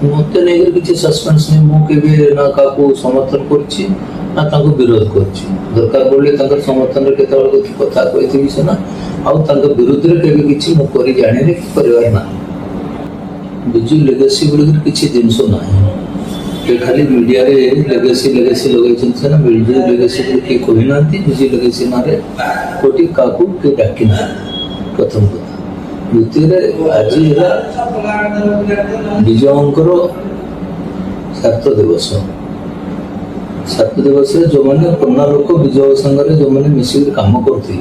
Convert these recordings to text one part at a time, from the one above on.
मत नहीं किसी सस्पेंस नहीं मुझे ना क्या समर्थन कर विरोध कर दरकार पड़े समर्थन कथा कही सीना आउ विरोध में किसी मुझे जानी कर ना बिजु लेगेसी बोल किसी जिनस ना खाली मीडिया लेगेसी लेगेसी लगे ना बिजु लेगेसी किए कहना बिजु लेगेसी ना कोटी क्या डाकी ना प्रथम कथा द्वितीय आज विजयंकर सार्थ दिवस जो मैंने पुराना लोक विजय संगे जो मैंने मिसिक काम करते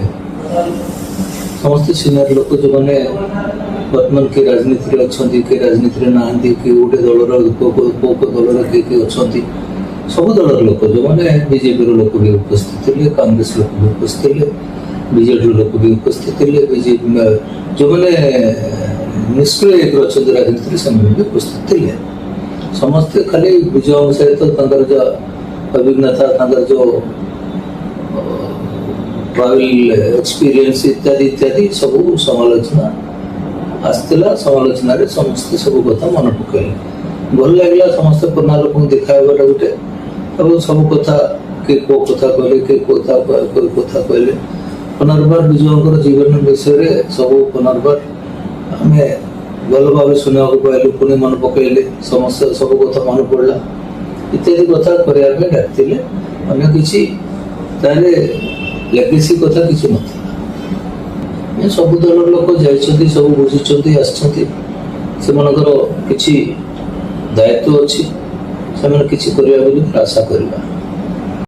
समस्त सीनियर लोक जो मैंने वर्तमान किए राजनीति अच्छा किए राजनीति ना कि गोटे दलर दलर किए अच्छा सब दलर लोक जो मैंने बीजेपी लोक भी उपस्थित थे कांग्रेस लोक भी उपस्थित थे बीजेडी लोक भी उपस्थित थे बीजेपी जो मैंने निष्क्रिय अच्छा राजनीति से भी उपस्थित थे समस्ते खाली विजय सहित जो अभिज्ञता जो ट्रावेल एक्सपीरियंस इत्यादि इत्यादि सब समालोचना आसला समालोचन समस्ते सब कथा मन पकड़े भल लगे समस्त पुराना लोक देखा गोटे और सब कथा किए कौ कथा कहले किए कथा कहले पुनर्बार विजय जीवन विषय सब पुनर्बार आम भल भाव शुणा पाइलु पुणी मन पकड़े समस्या सब कथा मन पड़ा इत्यादि कथा करने डाकते अन्य किसी लेगेसी कथा किसी ना सब दल लोक जाइए सब बुझी आसर किसी दायित्व अच्छी से किसी करवा आशा करवा।